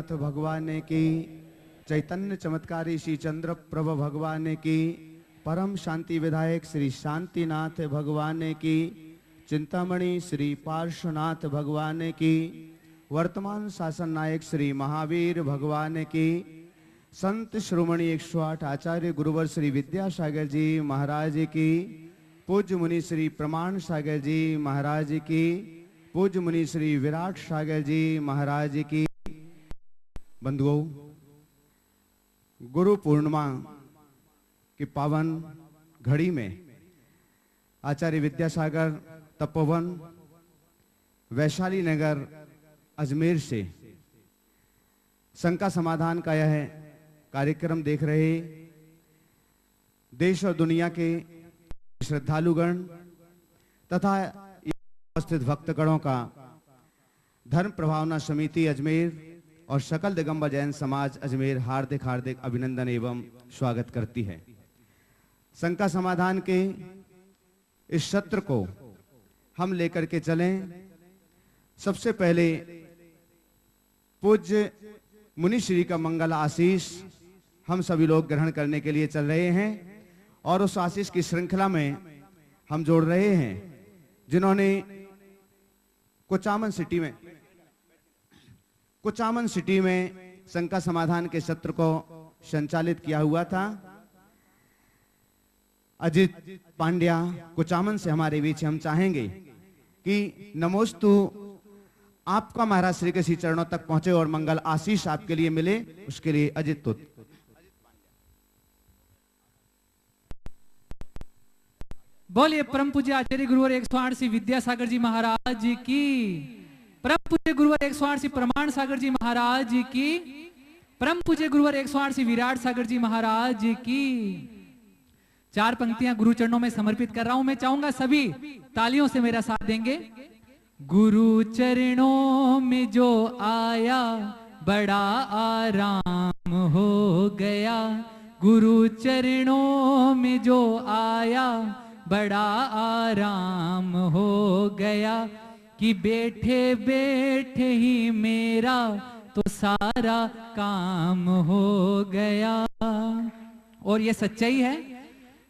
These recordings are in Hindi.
नाथ भगवान की, चैतन्य चमत्कारी श्री चंद्र प्रभ भगवान की, परम शांति विधायक श्री शांतिनाथ भगवान की, चिंतामणि श्री पार्श्वनाथ भगवान की, वर्तमान शासन नायक श्री महावीर भगवान की, संत श्रोमणी 108 आचार्य गुरुवर श्री विद्यासागर जी महाराज की, पूज्य मुनि श्री प्रमाण सागर जी महाराज की, पूज्य मुनि श्री विराट सागर जी महाराज की। बंधुओं, गुरु पूर्णिमा की पावन घड़ी में आचार्य विद्यासागर तपोवन वैशाली नगर अजमेर से शंका समाधान का यह कार्यक्रम देख रहे देश और दुनिया के श्रद्धालुगण तथा उपस्थित भक्तगणों का धर्म प्रभावना समिति अजमेर और सकल दिगंबर जैन समाज अजमेर हार्दिक हार्दिक अभिनंदन एवं स्वागत करती है। शंका समाधान के इस सत्र को हम लेकर के चलें। सबसे पहले पूज्य मुनि श्री का मंगल आशीष हम सभी लोग ग्रहण करने के लिए चल रहे हैं और उस आशीष की श्रृंखला में हम जोड़ रहे हैं जिन्होंने कुचामन सिटी में शंका समाधान के सत्र को संचालित किया हुआ था। अजित पांड्या कुचामन से हमारे बीच हम चाहेंगे कि नमोस्तु आपका महाराज श्री के श्री चरणों तक पहुंचे और मंगल आशीष आपके लिए मिले, उसके लिए अजित तुत। बोलिए परम पूज्य आचार्य गुरुवर 108 श्री विद्यासागर जी महाराज जी की, परम पूज्य गुरुवर 108 श्री प्रमाण सागर जी महाराज जी की, परम पूज्य गुरुवर 108 श्री विराट सागर जी महाराज जी की। 4 पंक्तियां गुरु चरणों में समर्पित कर रहा हूं। मैं चाहूंगा सभी तालियों से मेरा साथ देंगे। गुरु चरणों में जो आया बड़ा आराम हो गया, गुरु चरणों में जो आया बड़ा आराम हो गया, कि बैठे बैठे ही मेरा तो सारा काम हो गया। और ये सच्चाई है,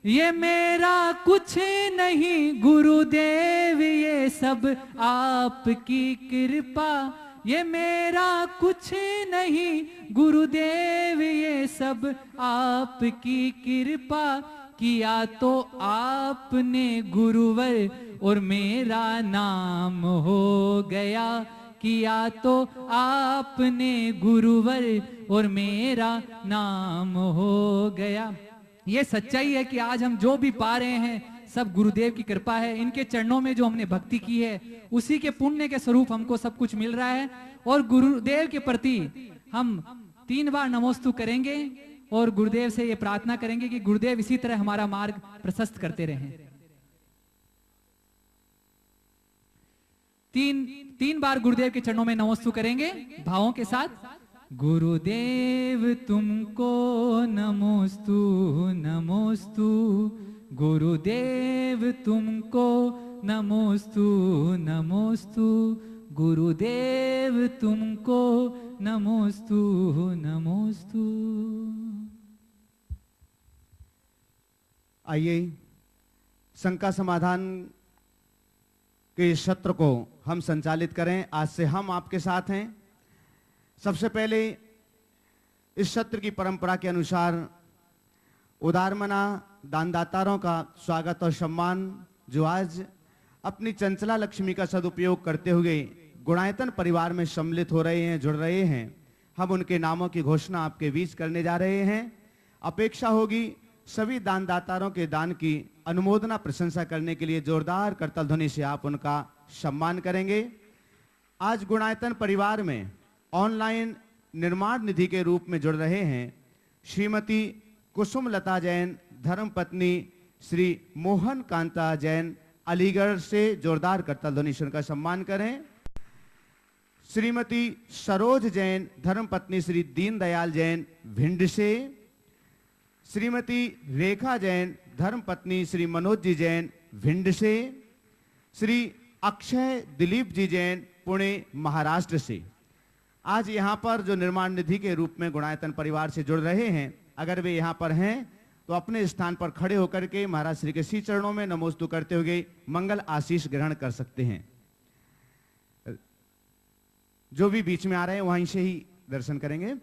ये मेरा कुछ नहीं गुरुदेव, ये सब आपकी कृपा, ये मेरा कुछ नहीं गुरुदेव, ये सब आपकी कृपा, किया तो आपने गुरुवर और मेरा नाम हो गया, किया तो आपने गुरुवर और मेरा नाम हो गया। ये सच्चाई है कि आज हम जो भी पा रहे हैं सब गुरुदेव की कृपा है। इनके चरणों में जो हमने भक्ति की है उसी के पुण्य के स्वरूप हमको सब कुछ मिल रहा है। और गुरुदेव के प्रति हम 3 बार नमोस्तु करेंगे और गुरुदेव से ये प्रार्थना करेंगे कि गुरुदेव इसी तरह हमारा मार्ग प्रशस्त करते रहें। 3 बार गुरुदेव के चरणों में नमोस्तु करेंगे भावों के साथ। गुरुदेव तुमको नमोस्तु नमोस्तु, गुरुदेव तुमको नमोस्तु नमोस्तु, गुरुदेव तुमको नमोस्तु नमोस्तु। आइए शंका समाधान के सत्र को हम संचालित करें। आज से हम आपके साथ हैं। सबसे पहले इस सत्र की परंपरा के अनुसार उदारमना दानदातारों का स्वागत और सम्मान, जो आज अपनी चंचला लक्ष्मी का सदुपयोग करते हुए गुणायतन परिवार में सम्मिलित हो रहे हैं, जुड़ रहे हैं, हम उनके नामों की घोषणा आपके बीच करने जा रहे हैं। अपेक्षा होगी सभी दानदाताओं के दान की अनुमोदना प्रशंसा करने के लिए जोरदार करताल ध्वनि से आप उनका सम्मान करेंगे। आज गुणायतन परिवार में ऑनलाइन निर्माण निधि के रूप में जुड़ रहे हैं श्रीमती कुसुम लता जैन, धर्मपत्नी श्री मोहन कांता जैन अलीगढ़ से। जोरदार करताल ध्वनि से उनका सम्मान करें। श्रीमती सरोज जैन, धर्मपत्नी श्री दीनदयाल जैन भिंड से। श्रीमती रेखा जैन, धर्मपत्नी श्री मनोज जी जैन भिंड से। श्री अक्षय दिलीप जी जैन पुणे महाराष्ट्र से। आज यहाँ पर जो निर्माण निधि के रूप में गुणायतन परिवार से जुड़ रहे हैं, अगर वे यहाँ पर हैं तो अपने स्थान पर खड़े होकर के महाराज श्री के श्री चरणों में नमोस्तु करते हुए मंगल आशीष ग्रहण कर सकते हैं। जो भी बीच में आ रहे हैं वहीं से ही दर्शन करेंगे।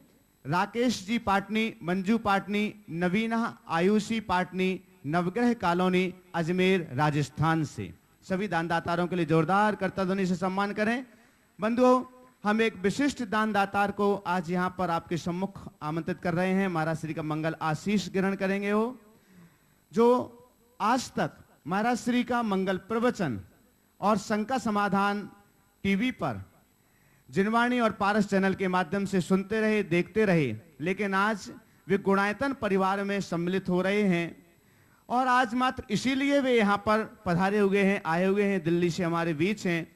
राकेश जी पाटनी, मंजू पाटनी, नवीना आयुषी पाटनी, नवग्रह कॉलोनी, अजमेर, राजस्थान से सभी दानदातारों के लिए जोरदार करताल ध्वनि से सम्मान करें। बंधुओं, हम एक विशिष्ट दानदातार को आज यहाँ पर आपके सम्मुख आमंत्रित कर रहे हैं। महाराज श्री का मंगल आशीष ग्रहण करेंगे वो जो आज तक महाराज श्री का मंगल प्रवचन और शंका समाधान टीवी पर जिनवाणी और पारस चैनल के माध्यम से सुनते रहे, देखते रहे, लेकिन आज वे गुणायतन परिवार में सम्मिलित हो रहे हैं और आज मात्र इसीलिए वे यहाँ पर पधारे हुए हैं, आए हुए हैं, दिल्ली से हमारे बीच हैं।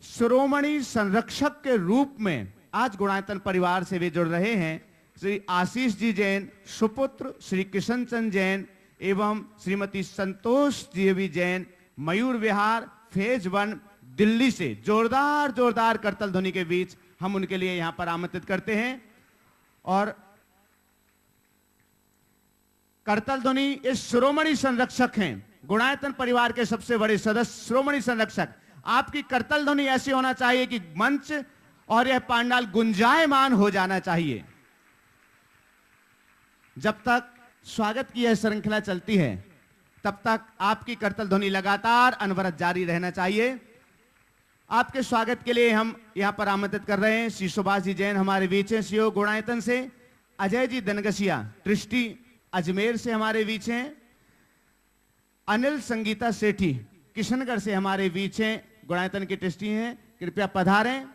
शिरोमणि संरक्षक के रूप में आज गुणायतन परिवार से वे जुड़ रहे हैं। श्री आशीष जी जैन सुपुत्र श्री किशन चंद जैन एवं श्रीमती संतोष जी जैन, मयूर विहार, फेज 1, दिल्ली से जोरदार जोरदार करताल ध्वनि के बीच हम उनके लिए यहां पर आमंत्रित करते हैं। और करताल ध्वनि इस शिरोमणि संरक्षक हैं, गुणायतन परिवार के सबसे बड़े सदस्य शिरोमणि संरक्षक। आपकी करताल ध्वनि ऐसी होना चाहिए कि मंच और यह पांडाल गुंजायमान हो जाना चाहिए। जब तक स्वागत की यह श्रृंखला चलती है तब तक आपकी करताल ध्वनि लगातार अनवरत जारी रहना चाहिए। आपके स्वागत के लिए हम यहां पर आमंत्रित कर रहे हैं श्री सुभाष जी जैन हमारे बीच हैं, सीओ गुणायतन से। अजय जी दनगसिया ट्रस्टी अजमेर से हमारे बीच हैं। अनिल संगीता सेठी किशनगढ़ से हमारे बीच हैं, गुणायतन के ट्रस्टी हैं, कृपया पधारें।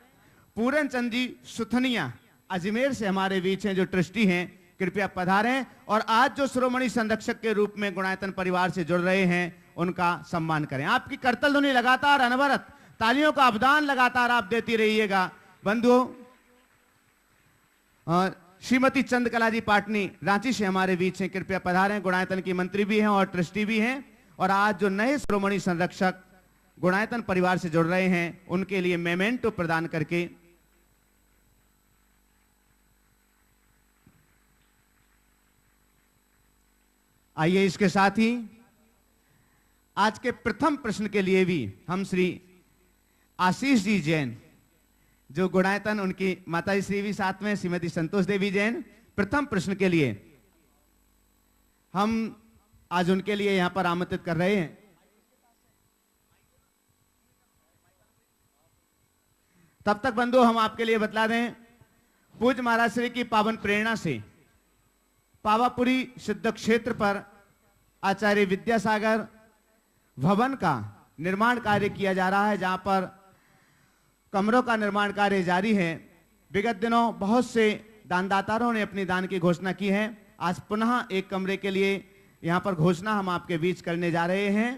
पूरन चंद जी सुथनिया अजमेर से हमारे बीच हैं, जो ट्रस्टी हैं, कृपया पधारें। और आज जो शिरोमणि संरक्षक के रूप में गुणायतन परिवार से जुड़ रहे हैं उनका सम्मान करें। आपकी करताल ध्वनि लगातार अनवरत, तालियों का अवदान लगातार आप देती रहिएगा। बंधुओं, श्रीमती चंद्रकला जी पाटनी रांची से हमारे बीच हैं, कृपया पधारें। गुणायतन की मंत्री भी हैं और ट्रस्टी भी हैं। और आज जो नए शिरोमणि संरक्षक गुणायतन परिवार से जुड़ रहे हैं उनके लिए मेमेंटो प्रदान करके आइए। इसके साथ ही आज के प्रथम प्रश्न के लिए भी हम श्री आशीष जी जैन, जो गुणायतन, उनकी माता श्री भी साथ में, श्रीमती संतोष देवी जैन, प्रथम प्रश्न के लिए हम आज उनके लिए यहां पर आमंत्रित कर रहे हैं। तब तक बंधु हम आपके लिए बतला दें, पूज्य महाराज श्री की पावन प्रेरणा से पावापुरी सिद्ध क्षेत्र पर आचार्य विद्यासागर भवन का निर्माण कार्य किया जा रहा है, जहां पर कमरों का निर्माण कार्य जारी है। विगत दिनों बहुत से दानदातारों ने अपनी दान की घोषणा की है। आज पुनः एक कमरे के लिए यहां पर घोषणा हम आपके बीच करने जा रहे हैं।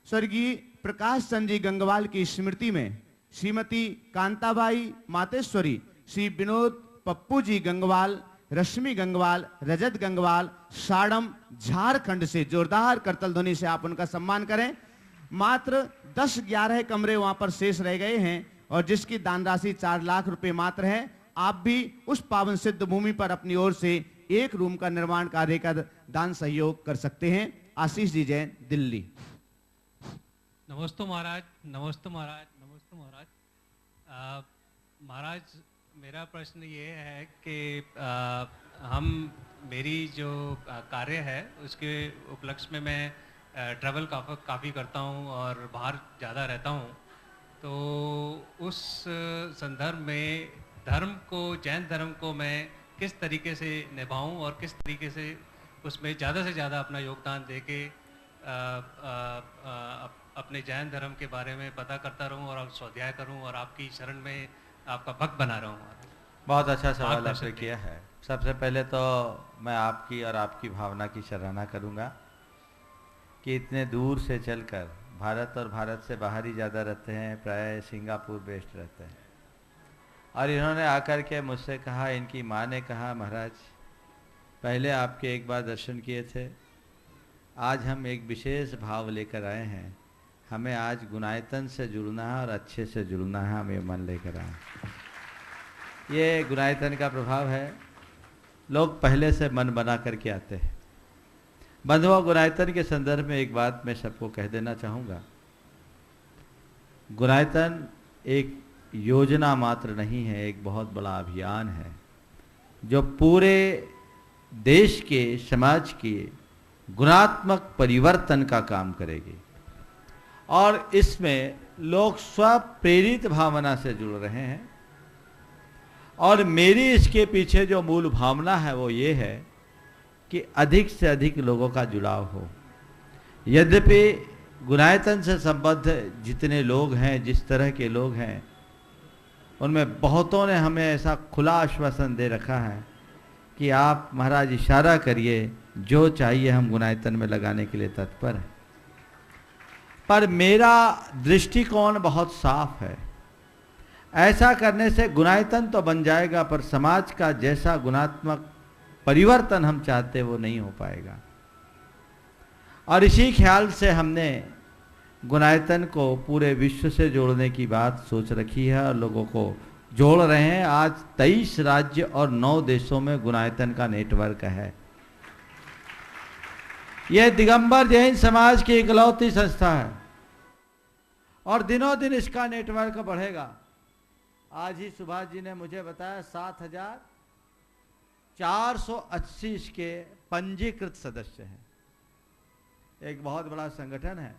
स्वर्गीय प्रकाश चंद जी गंगवाल की स्मृति में श्रीमती कांताबाई मातेश्वरी, श्री विनोद पप्पू जी गंगवाल, रश्मि गंगवाल, रजत गंगवाल, साड़म, झारखंड से जोरदार करताल ध्वनि से आप उनका सम्मान करें। मात्र 10-11 कमरे वहां पर शेष रह गए हैं और जिसकी दान राशि 4 लाख रुपए मात्र है। आप भी उस पावन सिद्ध भूमि पर अपनी ओर से एक रूम का निर्माण कार्य का दान सहयोग कर सकते हैं। आशीष जी जैन, दिल्ली। नमस्ते महाराज, नमस्ते महाराज, नमस्ते महाराज। महाराज, मेरा प्रश्न ये है कि मेरी जो कार्य है उसके उपलक्ष्य में मैं ट्रैवल काफ़ी करता हूँ और बाहर ज़्यादा रहता हूँ। तो उस संदर्भ में धर्म को, जैन धर्म को मैं किस तरीके से निभाऊं और किस तरीके से उसमें ज़्यादा से ज़्यादा अपना योगदान दे के अपने जैन धर्म के बारे में पता करता रहूं और स्वाध्याय करूं और आपकी शरण में आपका भक्त बना रहूं। बहुत अच्छा सवाल आपने किया है। सबसे पहले तो मैं आपकी और आपकी भावना की सराहना करूंगा कि इतने दूर से चलकर भारत और भारत से बाहर ही ज़्यादा रहते हैं, प्राय सिंगापुर बेस्ड रहते हैं, और इन्होंने आकर के मुझसे कहा, इनकी माँ ने कहा, महाराज पहले आपके एक बार दर्शन किए थे, आज हम एक विशेष भाव लेकर आए हैं, हमें आज गुणायतन से जुड़ना है और अच्छे से जुड़ना है, हम ये मन लेकर आए। ये गुणायतन का प्रभाव है। लोग पहले से मन बना करके आते हैं। बंधुओं, गुणायतन के संदर्भ में एक बात मैं सबको कह देना चाहूँगा। गुणायतन एक योजना मात्र नहीं है, एक बहुत बड़ा अभियान है जो पूरे देश के, समाज के गुणात्मक परिवर्तन का काम करेगी। और इसमें लोग स्वप्रेरित भावना से जुड़ रहे हैं। और मेरी इसके पीछे जो मूल भावना है वो ये है कि अधिक से अधिक लोगों का जुड़ाव हो। यद्यपि गुणायतन से संबद्ध जितने लोग हैं, जिस तरह के लोग हैं, उनमें बहुतों ने हमें ऐसा खुला आश्वासन दे रखा है कि आप महाराज इशारा करिए, जो चाहिए हम गुणायतन में लगाने के लिए तत्पर हैं। पर मेरा दृष्टिकोण बहुत साफ है। ऐसा करने से गुणायतन तो बन जाएगा, पर समाज का जैसा गुणात्मक परिवर्तन हम चाहते वो नहीं हो पाएगा। और इसी ख्याल से हमने गुणायतन को पूरे विश्व से जोड़ने की बात सोच रखी है और लोगों को जोड़ रहे हैं। आज 23 राज्य और 9 देशों में गुणायतन का नेटवर्क है। यह दिगंबर जैन समाज की इकलौती संस्था है और दिनों दिन इसका नेटवर्क बढ़ेगा। आज ही सुभाष जी ने मुझे बताया 7,480 इसके पंजीकृत सदस्य हैं। एक बहुत बड़ा संगठन है।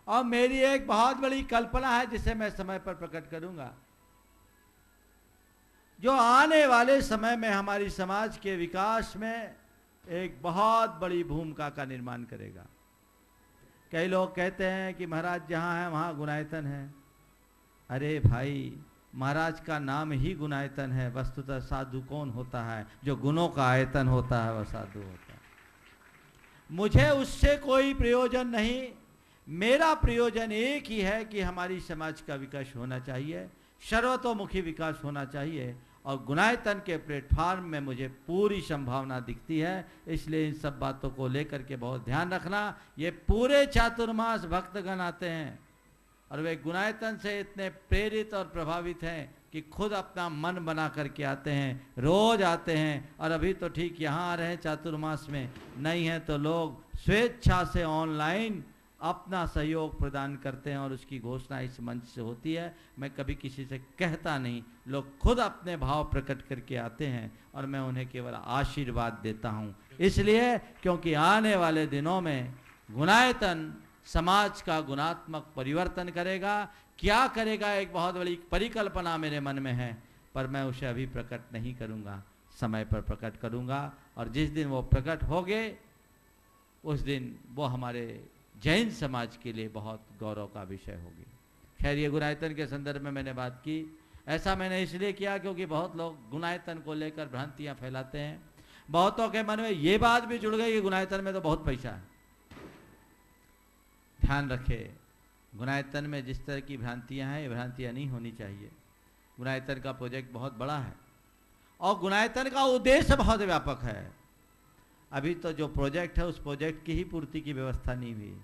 और मेरी एक बहुत बड़ी कल्पना है जिसे मैं समय पर प्रकट करूंगा, जो आने वाले समय में हमारी समाज के विकास में एक बहुत बड़ी भूमिका का निर्माण करेगा। कई लोग कहते हैं कि महाराज जहां है वहां गुणायतन है। अरे भाई, महाराज का नाम ही गुणायतन है। वस्तुतः साधु कौन होता है? जो गुणों का आयतन होता है वह साधु होता है। मुझे उससे कोई प्रयोजन नहीं। मेरा प्रयोजन एक ही है कि हमारी समाज का विकास होना चाहिए, सर्वतोमुखी विकास होना चाहिए। और गुणायतन के प्लेटफॉर्म में मुझे पूरी संभावना दिखती है। इसलिए इन सब बातों को लेकर के बहुत ध्यान रखना। ये पूरे चातुर्मास भक्तगण आते हैं और वे गुणायतन से इतने प्रेरित और प्रभावित हैं कि खुद अपना मन बना करके आते हैं, रोज आते हैं। और अभी तो ठीक यहाँ आ रहे हैं चातुर्मास में, नहीं है तो लोग स्वेच्छा से ऑनलाइन अपना सहयोग प्रदान करते हैं और उसकी घोषणा इस मंच से होती है। मैं कभी किसी से कहता नहीं, लोग खुद अपने भाव प्रकट करके आते हैं और मैं उन्हें केवल आशीर्वाद देता हूं। इसलिए क्योंकि आने वाले दिनों में गुणायतन समाज का गुणात्मक परिवर्तन करेगा। क्या करेगा, एक बहुत बड़ी परिकल्पना मेरे मन में है, पर मैं उसे अभी प्रकट नहीं करूंगा, समय पर प्रकट करूंगा। और जिस दिन वो प्रकट होंगे उस दिन वो हमारे जैन समाज के लिए बहुत गौरव का विषय होगी। खैर, ये गुणायतन के संदर्भ में मैंने बात की। ऐसा मैंने इसलिए किया क्योंकि बहुत लोग गुणायतन को लेकर भ्रांतियां फैलाते हैं। बहुतों के मन में ये बात भी जुड़ गई कि गुणायतन में तो बहुत पैसा है। ध्यान रखें, गुणायतन में जिस तरह की भ्रांतियां हैं, ये भ्रांतियां नहीं होनी चाहिए। गुणायतन का प्रोजेक्ट बहुत बड़ा है और गुणायतन का उद्देश्य बहुत व्यापक है। अभी तो जो प्रोजेक्ट है उस प्रोजेक्ट की ही पूर्ति की व्यवस्था नहीं हुई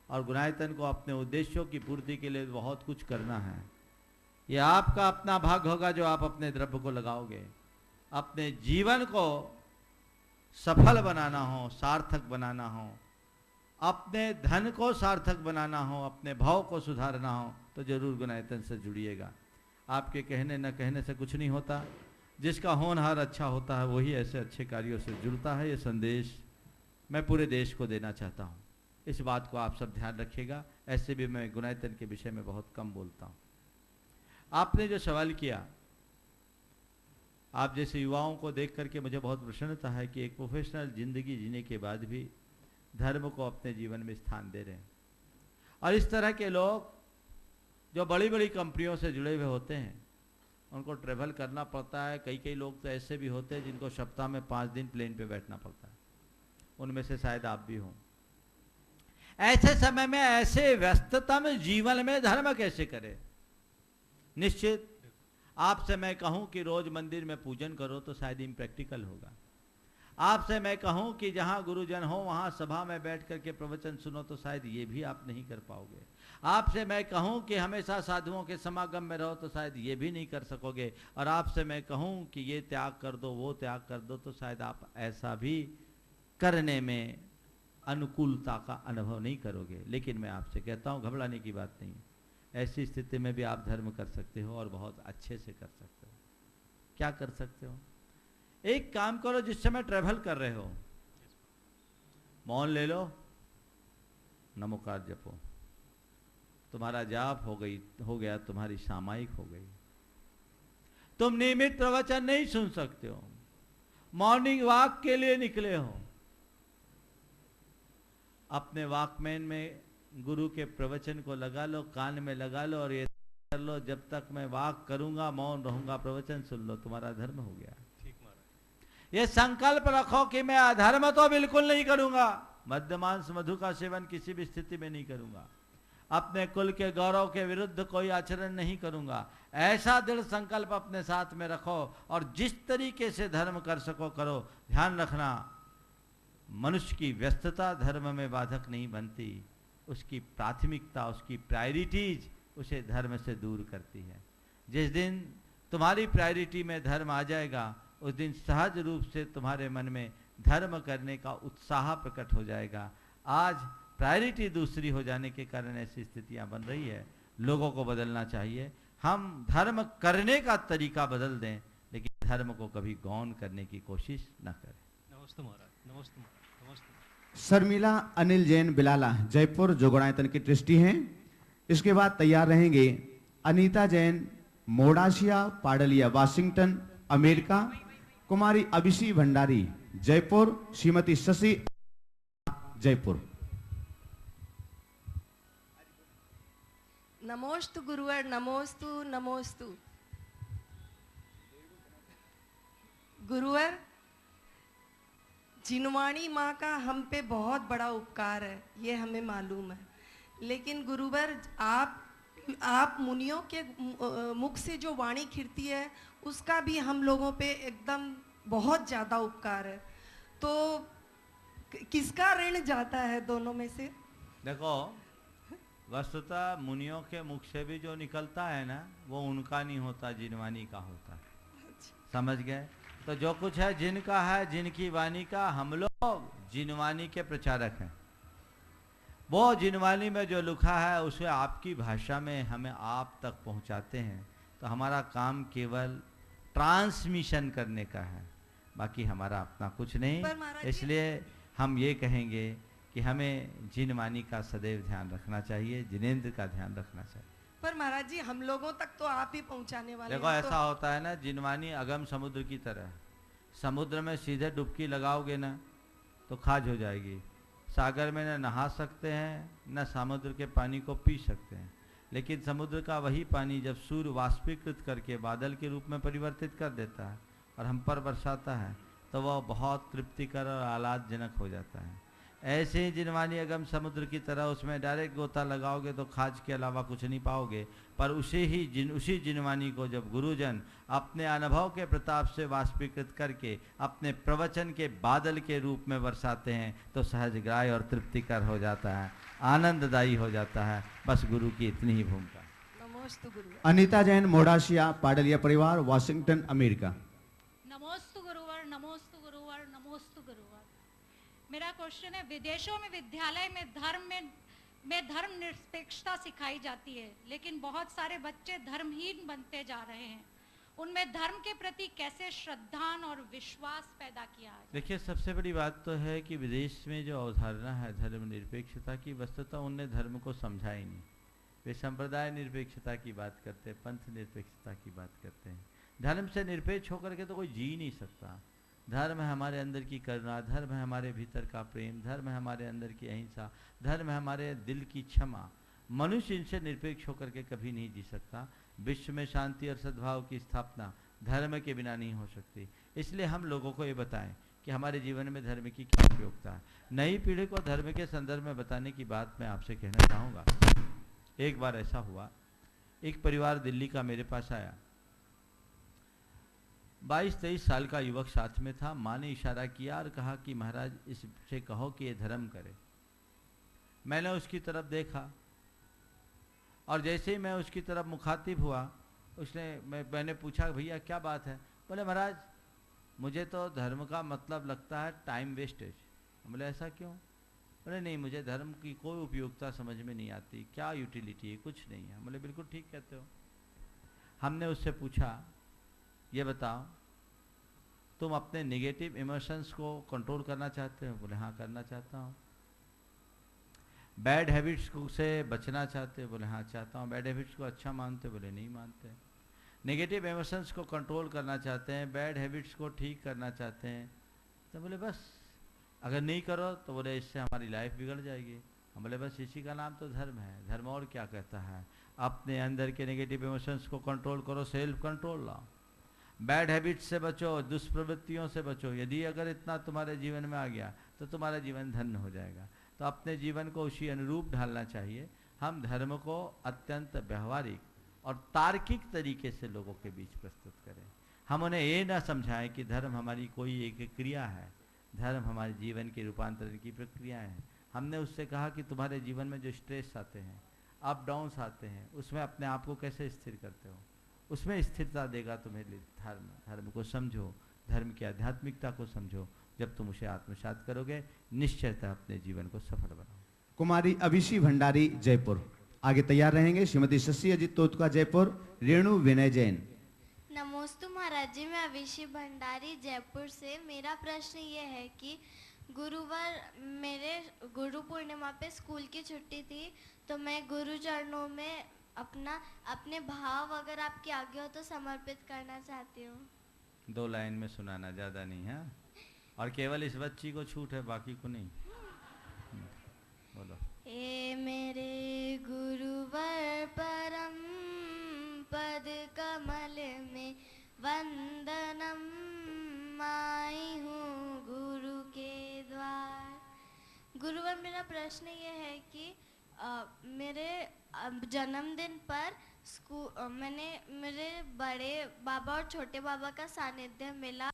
और गुणायतन को अपने उद्देश्यों की पूर्ति के लिए बहुत कुछ करना है। ये आपका अपना भाग होगा जो आप अपने द्रव्य को लगाओगे। अपने जीवन को सफल बनाना हो, सार्थक बनाना हो, अपने धन को सार्थक बनाना हो, अपने भाव को सुधारना हो, तो जरूर गुणायतन से जुड़िएगा। आपके कहने न कहने से कुछ नहीं होता। जिसका होनहार अच्छा होता है वही ऐसे अच्छे कार्यों से जुड़ता है। ये संदेश मैं पूरे देश को देना चाहता हूँ। इस बात को आप सब ध्यान रखिएगा। ऐसे भी मैं गुणायतन के विषय में बहुत कम बोलता हूँ। आपने जो सवाल किया, आप जैसे युवाओं को देख करके मुझे बहुत प्रसन्नता है कि एक प्रोफेशनल जिंदगी जीने के बाद भी धर्म को अपने जीवन में स्थान दे रहे हैं। और इस तरह के लोग जो बड़ी बड़ी कंपनियों से जुड़े हुए होते हैं, उनको ट्रेवल करना पड़ता है। कई लोग तो ऐसे भी होते हैं जिनको सप्ताह में 5 दिन प्लेन पे बैठना पड़ता है। उनमें से शायद आप भी हों। ऐसे समय में, ऐसे व्यस्ततम जीवन में धर्म कैसे करें? निश्चित आपसे मैं कहूं कि रोज मंदिर में पूजन करो तो शायद इम्प्रैक्टिकल होगा। आपसे मैं कहूं कि जहां गुरुजन हो वहां सभा में बैठ करके प्रवचन सुनो तो शायद ये भी आप नहीं कर पाओगे। आपसे मैं कहूं कि हमेशा साधुओं के समागम में रहो तो शायद ये भी नहीं कर सकोगे, और आपसे मैं कहूं कि ये त्याग कर दो वो त्याग कर दो तो शायद आप ऐसा भी करने में अनुकूलता का अनुभव नहीं करोगे। लेकिन मैं आपसे कहता हूं घबराने की बात नहीं है, ऐसी स्थिति में भी आप धर्म कर सकते हो और बहुत अच्छे से कर सकते हो। क्या कर सकते हो? एक काम करो, जिस समय ट्रेवल कर रहे हो मौन ले लो, नमोकार जपो, तुम्हारा जाप हो गया, तुम्हारी सामायिक हो गई। तुम नियमित प्रवचन नहीं सुन सकते हो, मॉर्निंग वॉक के लिए निकले हो, अपने वॉकमैन में गुरु के प्रवचन को लगा लो, कान में लगा लो और ये कर लो जब तक मैं वॉक करूंगा मौन रहूंगा प्रवचन सुन लो, तुम्हारा धर्म हो गया। ठीक महाराज। ये संकल्प रखो कि मैं अधर्म तो बिल्कुल नहीं करूंगा, मद्यमांस मधु का सेवन किसी भी स्थिति में नहीं करूंगा, अपने कुल के गौरव के विरुद्ध कोई आचरण नहीं करूंगा। ऐसा दृढ़ संकल्प अपने साथ में रखो और जिस तरीके से धर्म कर सको करो। ध्यान रखना, मनुष्य की व्यस्तता धर्म में बाधक नहीं बनती, उसकी प्राथमिकता, उसकी प्रायोरिटीज उसे धर्म से दूर करती है। जिस दिन तुम्हारी प्रायोरिटी में धर्म आ जाएगा उस दिन सहज रूप से तुम्हारे मन में धर्म करने का उत्साह प्रकट हो जाएगा। आज प्रायोरिटी दूसरी हो जाने के कारण ऐसी स्थितियां बन रही है। लोगों को बदलना चाहिए। हम धर्म करने का तरीका बदल दें लेकिन धर्म को कभी गौण करने की कोशिश न करें। नमस्ते महाराज। नमस्ते महाराज। नमस्ते। शर्मिला अनिल जैन बिलाला जयपुर जोगणायतन की ट्रस्टी हैं। इसके बाद तैयार रहेंगे अनीता जैन मोडाशिया पाडलिया वाशिंगटन अमेरिका, कुमारी अभिषी भंडारी जयपुर, श्रीमती शशि जयपुर। नमोस्तु गुरुवर, नमोस्तु नमोस्तु। गुरुवर, जिनवाणी माँ का हम पे बहुत बड़ा उपकार है, ये हमें मालूम है। लेकिन गुरुवर, आप मुनियों के मुख से जो वाणी खिरती है उसका भी हम लोगों पे एकदम बहुत ज़्यादा उपकार है। तो किसका ऋण जाता है दोनों में से? देखो, वस्तुतः मुनियों के मुख से भी जो निकलता है ना वो उनका नहीं होता, जिनवाणी का होता है। समझ गए? तो जो कुछ है जिनका है, जिनकी वाणी का, हम लोग जिनवाणी के प्रचारक हैं। वो जिनवाणी में जो लिखा है उसे आपकी भाषा में हमें आप तक पहुंचाते हैं। तो हमारा काम केवल ट्रांसमिशन करने का है, बाकी हमारा अपना कुछ नहीं। इसलिए हम ये कहेंगे कि हमें जिनवाणी का सदैव ध्यान रखना चाहिए, जिनेंद्र का ध्यान रखना चाहिए। पर महाराज जी, हम लोगों तक तो आप ही पहुंचाने वाले देखो, ऐसा होता है ना, जिनवाणी अगम समुद्र की तरह। समुद्र में सीधे डुबकी लगाओगे ना तो खाज हो जाएगी। सागर में न नहा सकते हैं न समुद्र के पानी को पी सकते हैं, लेकिन समुद्र का वही पानी जब सूर्य वाष्पीकृत करके बादल के रूप में परिवर्तित कर देता है और हम पर बरसाता है तो वह बहुत तृप्तिकर और आह्लादजनक हो जाता है। ऐसे ही जिनवाणी अगम समुद्र की तरह, उसमें डायरेक्ट गोता लगाओगे तो खाज के अलावा कुछ नहीं पाओगे। पर उसी जिनवाणी को जब गुरुजन अपने अनुभव के प्रताप से वाष्पीकृत करके अपने प्रवचन के बादल के रूप में बरसाते हैं तो सहजग्राह्य और तृप्तिकर हो जाता है, आनंददायी हो जाता है। बस गुरु की इतनी ही भूमिका। नमोस्तु गुरुवर। अनीता जैन मोडाशिया पाडलिया परिवार वाशिंगटन अमेरिका। नमोस्तु गुरुवर, नमोस्तु गुरुवर, नमोस्तु गुरुवर। मेरा क्वेश्चन है, विदेशों में विद्यालय में धर्म निरपेक्षता सिखाई जाती है, लेकिन बहुत सारे बच्चे धर्महीन बनते जा रहे हैं। उनमें धर्म के प्रति कैसे श्रद्धा और विश्वास पैदा किया है? देखिए, सबसे बड़ी बात तो है कि विदेश में जो अवधारणा है धर्म निरपेक्षता की, वस्तुतः उनने धर्म को समझा ही नहीं। वे संप्रदाय निरपेक्षता की बात करते हैं, पंथ निरपेक्षता की बात करते हैं। धर्म से निरपेक्ष होकर के तो कोई जी नहीं सकता। धर्म है हमारे अंदर की करुणा, धर्म है हमारे भीतर का प्रेम, धर्म है हमारे अंदर की अहिंसा, धर्म है हमारे दिल की क्षमा। मनुष्य इनसे निरपेक्ष होकर के कभी नहीं जी सकता। विश्व में शांति और सद्भाव की स्थापना धर्म के बिना नहीं हो सकती। इसलिए हम लोगों को ये बताएं कि हमारे जीवन में धर्म की क्या उपयोगिता है। नई पीढ़ी को धर्म के संदर्भ में बताने की बात मैं आपसे कहना चाहूँगा। एक बार ऐसा हुआ, एक परिवार दिल्ली का मेरे पास आया। 22-23 साल का युवक साथ में था। माँ ने इशारा किया और कहा कि महाराज इससे कहो कि ये धर्म करे। मैंने उसकी तरफ देखा और जैसे ही मैं उसकी तरफ मुखातिब हुआ, मैंने पूछा भैया क्या बात है? बोले महाराज मुझे तो धर्म का मतलब लगता है टाइम वेस्टेज। बोले ऐसा क्यों? बोले नहीं, मुझे धर्म की कोई उपयोगिता समझ में नहीं आती, क्या यूटिलिटी है, कुछ नहीं है। बोले बिल्कुल ठीक कहते हो। हमने उससे पूछा ये बताओ तुम अपने नेगेटिव इमोशंस को कंट्रोल करना चाहते हो? बोले हाँ करना चाहता हूँ। बैड हैबिट्स से बचना चाहते हो? बोले हाँ चाहता हूँ। बैड हैबिट्स को अच्छा मानते? बोले नहीं मानते। नेगेटिव इमोशंस को कंट्रोल करना चाहते हैं, बैड हैबिट्स को ठीक करना चाहते हैं। तो बोले बस अगर नहीं करो तो बोले इससे हमारी लाइफ बिगड़ जाएगी। हम बोले बस इसी का नाम तो धर्म है। धर्म और क्या कहता है? अपने अंदर के नेगेटिव इमोशंस को कंट्रोल करो, सेल्फ कंट्रोल लाओ, बैड हैबिट्स से बचो, दुष्प्रवृत्तियों से बचो। यदि अगर इतना तुम्हारे जीवन में आ गया तो तुम्हारा जीवन धन्य हो जाएगा। तो अपने जीवन को उसी अनुरूप ढालना चाहिए। हम धर्म को अत्यंत व्यवहारिक और तार्किक तरीके से लोगों के बीच प्रस्तुत करें। हम उन्हें ये ना समझाएं कि धर्म हमारी कोई एक क्रिया है, धर्म हमारे जीवन के रूपांतरण की प्रक्रिया है। हमने उससे कहा कि तुम्हारे जीवन में जो स्ट्रेस आते हैं, अप डाउन्स आते हैं, उसमें अपने आप को कैसे स्थिर करते हो, उसमें स्थिरता देगा तुम्हें धर्म। धर्म को समझो, धर्म की आध्यात्मिकता को समझो। जब तुम उसे आत्मसात करोगे निश्चयतः अपने जीवन को सफल बनाओ। कुमारी अभिषी भंडारी जयपुर आगे तैयार रहेंगे। श्रीमती शशि अजित तोतका जयपुर, रेणु विनय जैन। नमोस्तु महाराज जी, मैं अभिषी भंडारी जयपुर से। मेरा प्रश्न ये है कि गुरुवार मेरे गुरु पूर्णिमा पे स्कूल की छुट्टी थी, तो मैं गुरु चरणों में अपने भाव अगर आपकी आज्ञा हो तो समर्पित करना चाहती हूँ। 2 लाइन में सुनाना, ज़्यादा नहीं है, और केवल इस बच्ची को छूट है, बाकी को नहीं। बोलो। ए मेरे गुरुवर परम पद कमल में वंदनम, आई हूँ गुरु के द्वार। गुरुवर मेरा प्रश्न ये है कि मेरे जन्मदिन पर मैंने मेरे बड़े बाबा और छोटे बाबा का सानिध्य मिला।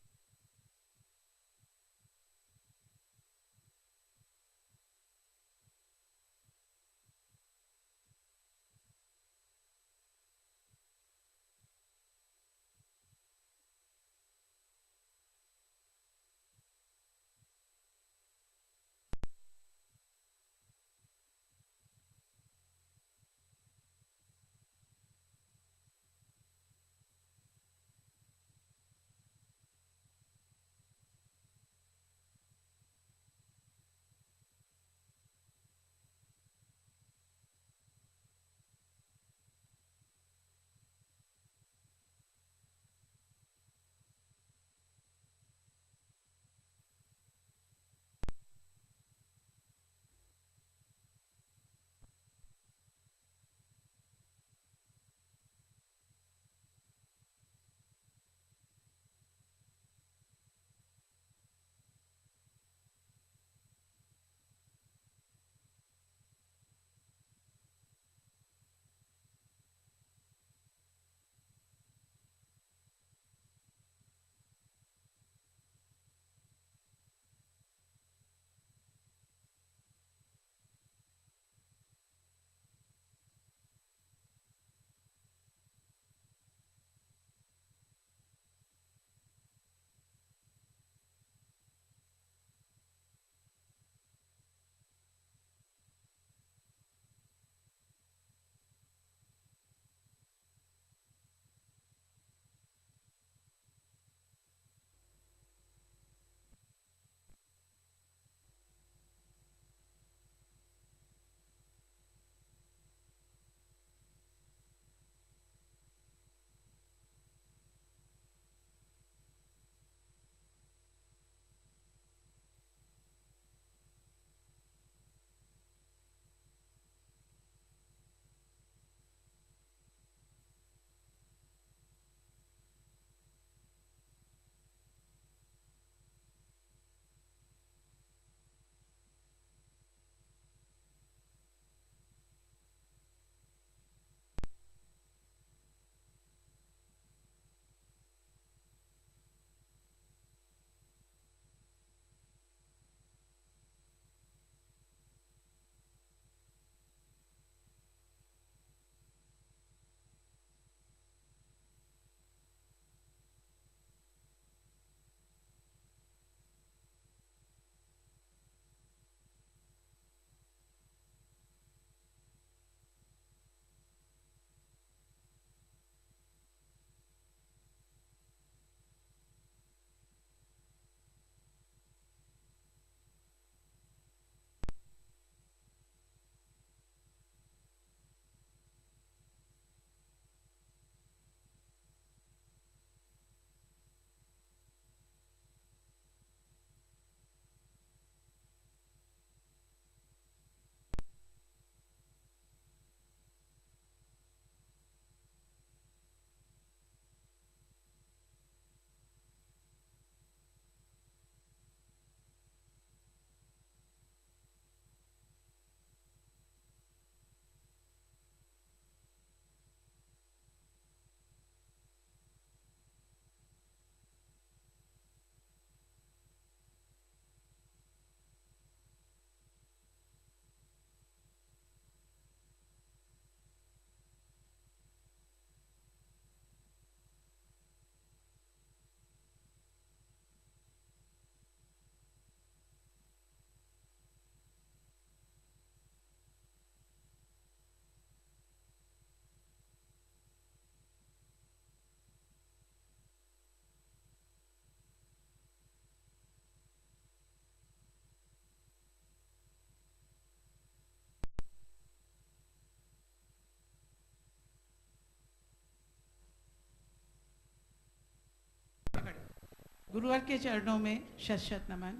गुरुवर के चरणों में शत शत नमन।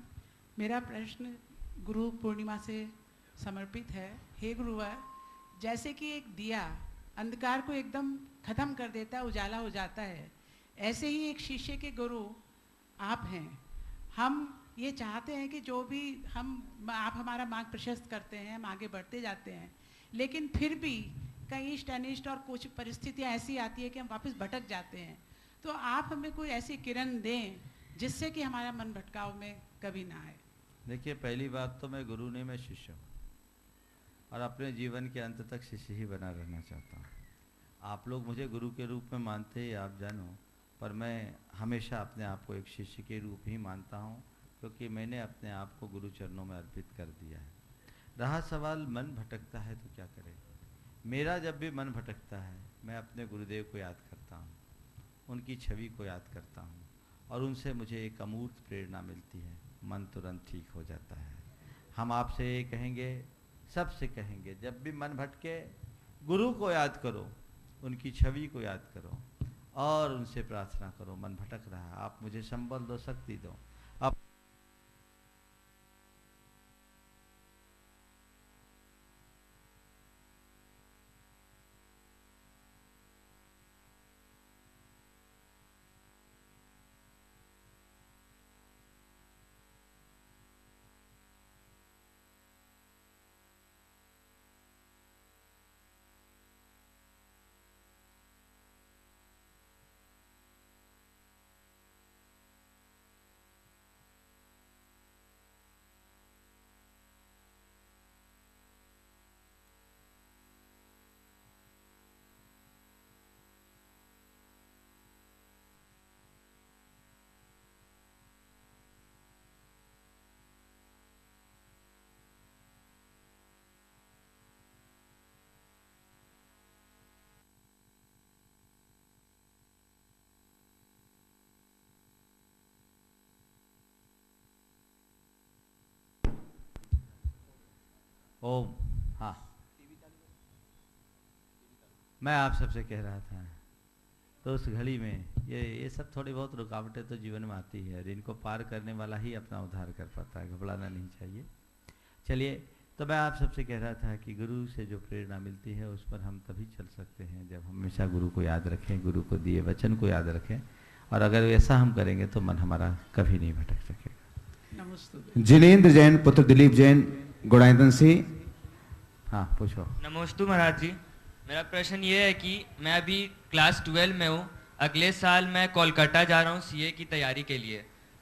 मेरा प्रश्न गुरु पूर्णिमा से समर्पित है। हे गुरुवर, जैसे कि एक दिया अंधकार को एकदम खत्म कर देता है, उजाला हो जाता है, ऐसे ही एक शिष्य के गुरु आप हैं। हम ये चाहते हैं कि जो भी आप हमारा मार्ग प्रशस्त करते हैं, हम आगे बढ़ते जाते हैं, लेकिन फिर भी कई इष्ट अनिष्ट और कुछ परिस्थितियाँ ऐसी आती है कि हम वापस भटक जाते हैं। तो आप हमें कोई ऐसी किरण दें जिससे कि हमारा मन भटकाव में कभी ना आए। देखिए, पहली बात तो मैं गुरु नहीं, मैं शिष्य हूँ और अपने जीवन के अंत तक शिष्य ही बना रहना चाहता हूँ। आप लोग मुझे गुरु के रूप में मानते हैं, आप जानो, पर मैं हमेशा अपने आप को एक शिष्य के रूप ही मानता हूँ, क्योंकि मैंने अपने आप को गुरु चरणों में अर्पित कर दिया है। रहा सवाल मन भटकता है तो क्या करें, मेरा जब भी मन भटकता है मैं अपने गुरुदेव को याद करता हूँ, उनकी छवि को याद करता हूँ और उनसे मुझे एक अमूर्त प्रेरणा मिलती है, मन तुरंत ठीक हो जाता है। हम आपसे ये कहेंगे, सबसे कहेंगे, जब भी मन भटके गुरु को याद करो, उनकी छवि को याद करो और उनसे प्रार्थना करो। मन भटक रहा है, आप मुझे संबल दो, शक्ति दो। अब ओम, हाँ, मैं आप सबसे कह रहा था, तो उस घड़ी में ये सब थोड़ी बहुत रुकावटें तो जीवन में आती है और इनको पार करने वाला ही अपना उद्धार कर पाता है, घबराना नहीं चाहिए। चलिए, तो मैं आप सबसे कह रहा था कि गुरु से जो प्रेरणा मिलती है उस पर हम तभी चल सकते हैं जब हमेशा गुरु को याद रखें, गुरु को दिए वचन को याद रखें, और अगर ऐसा हम करेंगे तो मन हमारा कभी नहीं भटक सकेगा। नमस्ते। जिनेंद्र जैन पुत्र दिलीप जैन गुड़ाईदन से। हाँ, पूछो। नमस्ते महाराज जी, मेरा प्रश्न ये है कि मैं अभी क्लास 12 में हूँ, अगले साल मैं कोलकाता जा रहा हूँ सीए की तैयारी के लिए,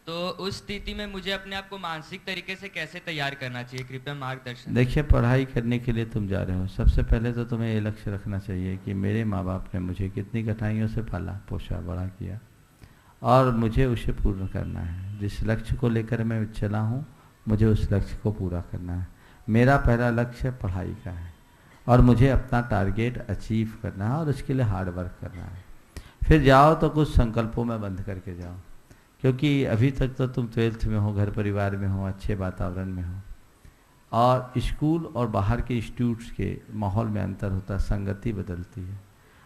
तो उस स्थिति में मुझे अपने आप को मानसिक तरीके से कैसे तैयार करना चाहिए, कृपया मार्गदर्शन। देखिए, पढ़ाई करने के लिए तुम जा रहे हो, सबसे पहले तो तुम्हें ये लक्ष्य रखना चाहिए कि मेरे माँ बाप ने मुझे कितनी कठिनाइयों से पाला पोसा बड़ा किया और मुझे उसे पूर्ण करना है। जिस लक्ष्य को लेकर मैं चला हूँ मुझे उस लक्ष्य को पूरा करना है। मेरा पहला लक्ष्य पढ़ाई का है और मुझे अपना टारगेट अचीव करना है और उसके लिए हार्ड वर्क करना है। फिर जाओ तो कुछ संकल्पों में बंद करके जाओ, क्योंकि अभी तक तो तुम 12th में हो, घर परिवार में हो, अच्छे वातावरण में हो, और स्कूल और बाहर के इंस्टीट्यूट्स के माहौल में अंतर होता है, संगति बदलती है।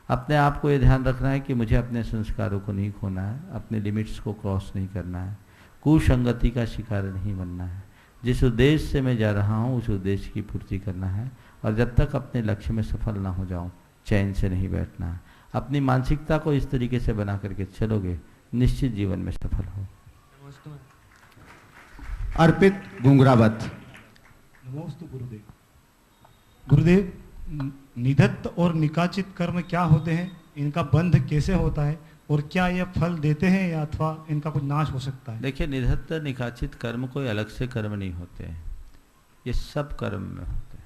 अपने आप को ये ध्यान रखना है कि मुझे अपने संस्कारों को नहीं खोना है, अपने लिमिट्स को क्रॉस नहीं करना है, कुसंगति का शिकार नहीं बनना है। जिस उद्देश्य से मैं जा रहा हूँ उस उद्देश्य की पूर्ति करना है, और जब तक अपने लक्ष्य में सफल ना हो जाऊँ चैन से नहीं बैठना है। अपनी मानसिकता को इस तरीके से बना करके चलोगे, निश्चित जीवन में सफल हो। अर्पित गुंगरावत। नमोस्तु गुरुदेव। गुरुदेव, निधत्त और निकाचित कर्म क्या होते हैं, इनका बंध कैसे होता है और क्या ये फल देते हैं या अथवा इनका कुछ नाश हो सकता है? देखिए, निधत्त निकाचित कर्म कोई अलग से कर्म नहीं होते हैं, ये सब कर्म में होते हैं।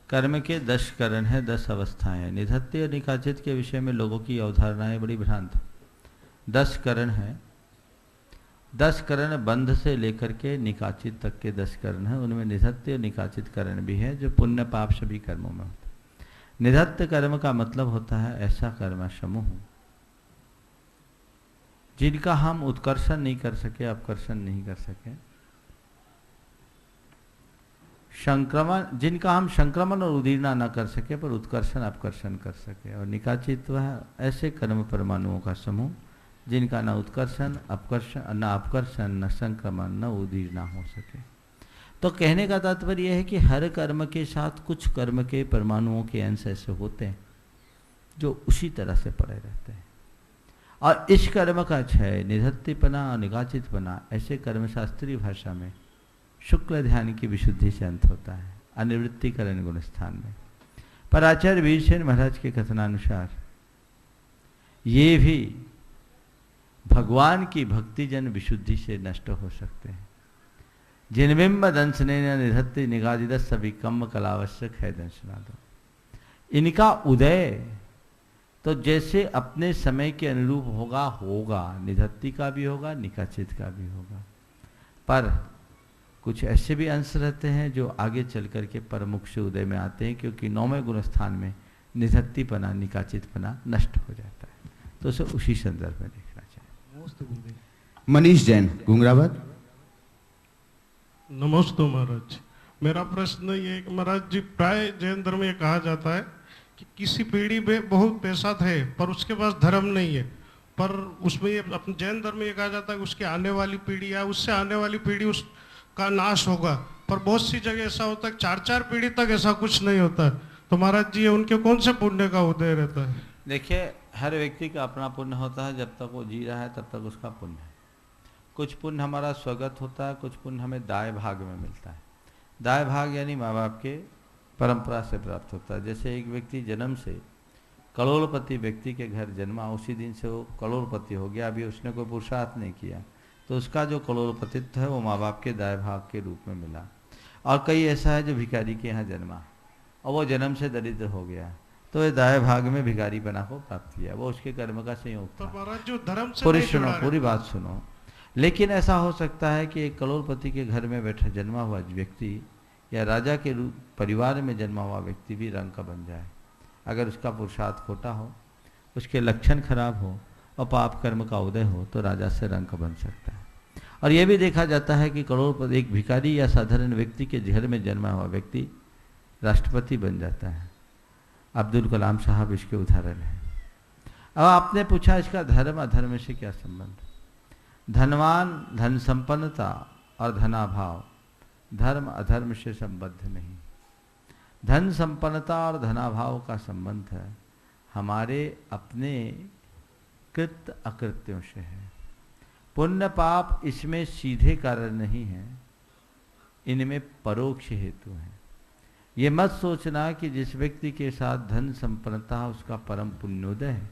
कर्म के 10 करण हैं, 10 अवस्थाएं हैं। निधत्त और निकाचित के विषय में लोगों की अवधारणाएं बड़ी भ्रांत है। 10 करण हैं, 10 करण बंध से लेकर के निकाचित तक के 10 करण हैं। उनमें निधत्त और निकाचित करण भी है जो पुण्य पाप सभी कर्मों में होता है। निधत्त कर्म का मतलब होता है ऐसा कर्म समूह जिनका हम उत्कर्षण नहीं कर सके, अपकर्षण नहीं कर सके, संक्रमण जिनका हम संक्रमण और उदीर्णा न कर सके पर उत्कर्षण अपकर्षण कर सके। और निकाचित वह ऐसे कर्म परमाणुओं का समूह जिनका न उत्कर्षण अपकर्षण, न अपकर्षण, न संक्रमण, न उदीर्णा हो सके। तो कहने का तात्पर्य यह है कि हर कर्म के साथ कुछ कर्म के परमाणुओं के अंश ऐसे होते हैं जो उसी तरह से पड़े रहते हैं, और इस कर्म का क्षय, निधत्तिपना और निकाचितपना, ऐसे कर्मशास्त्रीय भाषा में शुक्ल ध्यान की विशुद्धि से अंत होता है, अनिवृत्तिकरण गुण स्थान में। पर आचार्य वीरसेन महाराज के कथनानुसार ये भी भगवान की भक्ति जन विशुद्धि से नष्ट हो सकते हैं। जिनबिंब दंशने निधत्ति निगादिद सभी कम कलावश्यक है दंशनादो। इनका उदय तो जैसे अपने समय के अनुरूप होगा, निधत्ति का भी होगा, निकाचित का भी होगा, पर कुछ ऐसे भी अंश रहते हैं जो आगे चल करके परमुख से उदय में आते हैं, क्योंकि 9वें गुण स्थान में निधत्तिपना, निकाचितपना नष्ट हो जाता है। तो उसे उसी संदर्भ में देखना चाहिए। मनीष जैन, घुंगराबाद। नमस्ते महाराज, मेरा प्रश्न ये है कि महाराज जी, प्राय जैन धर्म में कहा जाता है कि किसी पीढ़ी में बहुत पैसा है पर उसके पास धर्म नहीं है, पर उसमें ये अपने जैन धर्म में ये कहा जाता है कि उसकी आने वाली पीढ़ी या उससे आने वाली पीढ़ी उसका नाश होगा। पर बहुत सी जगह ऐसा होता है 4-4 पीढ़ी तक ऐसा कुछ नहीं होता है। तो महाराज जी, उनके कौन से पुण्य का उदय रहता है? देखिए, हर व्यक्ति का अपना पुण्य होता है। जब तक वो जी रहा है तब तक उसका पुण्य है। कुछ पुण्य हमारा स्वगत होता है, कुछ पुण्य हमें दाय भाग में मिलता है। दाय भाग यानी माँ बाप के परंपरा से प्राप्त होता है। जैसे एक व्यक्ति जन्म से करोड़पति व्यक्ति के घर जन्मा, उसी दिन से वो करोड़पति हो गया, अभी उसने कोई पुरुषार्थ नहीं किया, तो उसका जो करोड़पतित्व है वो माँ बाप के दाय भाग के रूप में मिला। और कई ऐसा है जो भिखारी के यहाँ जन्मा और वो जन्म से दरिद्र हो गया, तो ये दाय भाग में भिखारी बना को प्राप्त किया, वो उसके कर्म का संयोग था। महाराज जो धर्म से पूरी सुनो, पूरी बात सुनो। लेकिन ऐसा हो सकता है कि एक करोड़पति के घर में बैठा जन्मा हुआ व्यक्ति या राजा के रूप परिवार में जन्मा हुआ व्यक्ति भी रंग का बन जाए, अगर उसका पुरुषार्थ खोटा हो, उसके लक्षण खराब हो और पाप कर्म का उदय हो, तो राजा से रंग का बन सकता है। और यह भी देखा जाता है कि करोड़पति एक भिखारी या साधारण व्यक्ति के घर में जन्मा हुआ व्यक्ति राष्ट्रपति बन जाता है। अब्दुल कलाम साहब इसके उदाहरण हैं। अब आपने पूछा इसका धर्म अधर्म से क्या संबंध? धनवान, धन संपन्नता और धनाभाव धर्म अधर्म से संबद्ध नहीं। धन संपन्नता और धनाभाव का संबंध है हमारे अपने कृत अकृत्यों से है। पुण्य पाप इसमें सीधे कारण नहीं है, इनमें परोक्ष हेतु है। ये मत सोचना कि जिस व्यक्ति के साथ धन संपन्नता है उसका परम पुण्योदय है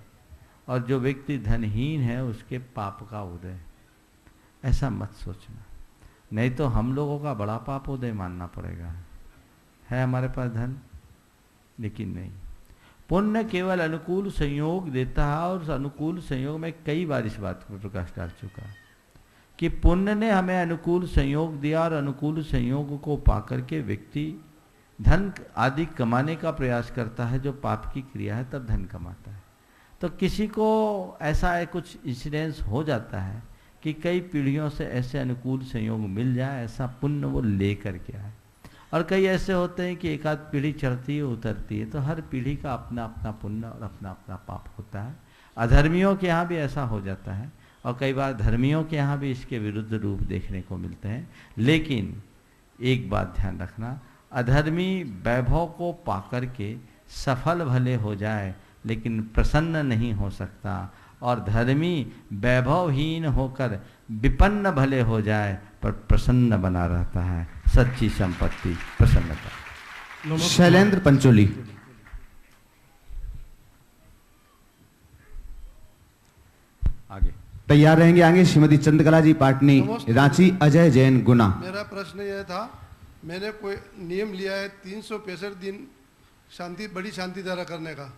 और जो व्यक्ति धनहीन है उसके पाप का उदय है, ऐसा मत सोचना। नहीं तो हम लोगों का बड़ा पापोदय मानना पड़ेगा। है हमारे पास धन, लेकिन नहीं। पुण्य केवल अनुकूल संयोग देता है, और उस अनुकूल संयोग में कई बार इस बात पर प्रकाश डाल चुका कि पुण्य ने हमें अनुकूल संयोग दिया और अनुकूल संयोग को पाकर के व्यक्ति धन आदि कमाने का प्रयास करता है। जो पाप की क्रिया है तब धन कमाता है। तो किसी को ऐसा कुछ इंसिडेंस हो जाता है कि कई पीढ़ियों से ऐसे अनुकूल संयोग मिल जाए, ऐसा पुण्य वो ले करके आए। और कई ऐसे होते हैं कि एक आध पीढ़ी चढ़ती है उतरती है, तो हर पीढ़ी का अपना अपना पुण्य और अपना अपना पाप होता है। अधर्मियों के यहाँ भी ऐसा हो जाता है और कई बार धर्मियों के यहाँ भी इसके विरुद्ध रूप देखने को मिलते हैं। लेकिन एक बात ध्यान रखना, अधर्मी वैभव को पाकर के सफल भले हो जाए लेकिन प्रसन्न नहीं हो सकता, और धर्मी वैभवहीन होकर विपन्न भले हो जाए पर प्रसन्न बना रहता है। सच्ची संपत्ति प्रसन्नता। शैलेंद्र पंचोली। आगे तैयार रहेंगे आगे श्रीमती चंद्रकला जी पाटनी, रांची। अजय जैन, गुना। मेरा प्रश्न यह था, मैंने कोई नियम लिया है 365 दिन शांति, बड़ी शांति धारा करने का।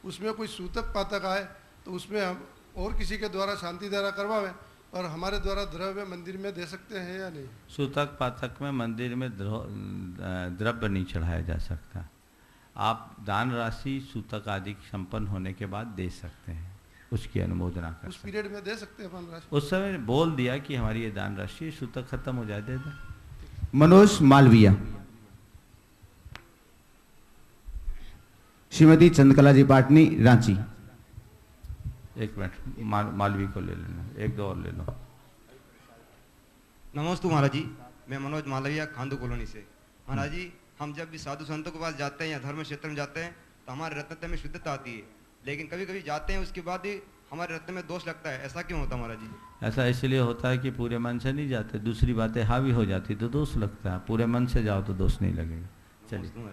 उसमें कोई सूतक पातक आए तो उसमें हम और किसी के द्वारा शांति धारा करवाएं और हमारे द्वारा द्रव्य मंदिर में दे सकते हैं या नहीं? सूतक पातक में मंदिर में द्रव्य नहीं चढ़ाया जा सकता। आप दान राशि सूतक आदि संपन्न होने के बाद दे सकते हैं, उसकी अनुमोदना कर उस पीरियड में दे सकते हैं अपन राशि? उस समय बोल दिया कि हमारी ये दान राशि, सूतक खत्म हो जाए दे दे। मनोज मालविया। श्रीमती चंद्रकला जी पाटनी, रांची। एक मिनट, मालवी को ले लेना, एक दो और ले लो। नमस्ते महाराज जी, मैं मनोज मालविया खांदू कॉलोनी से। महाराज जी, हम जब भी साधु संतों के पास जाते हैं या धर्म क्षेत्र में जाते हैं तो हमारे रत्न में शुद्धता आती है, लेकिन कभी कभी जाते हैं उसके बाद ही हमारे रत्न में दोष लगता है, ऐसा क्यों होता है महाराज जी? ऐसा इसलिए होता है कि पूरे मन से नहीं जाते, दूसरी बातें हावी हो जाती तो दोष लगता है। पूरे मन से जाओ तो दोष नहीं लगेगा। चलिए।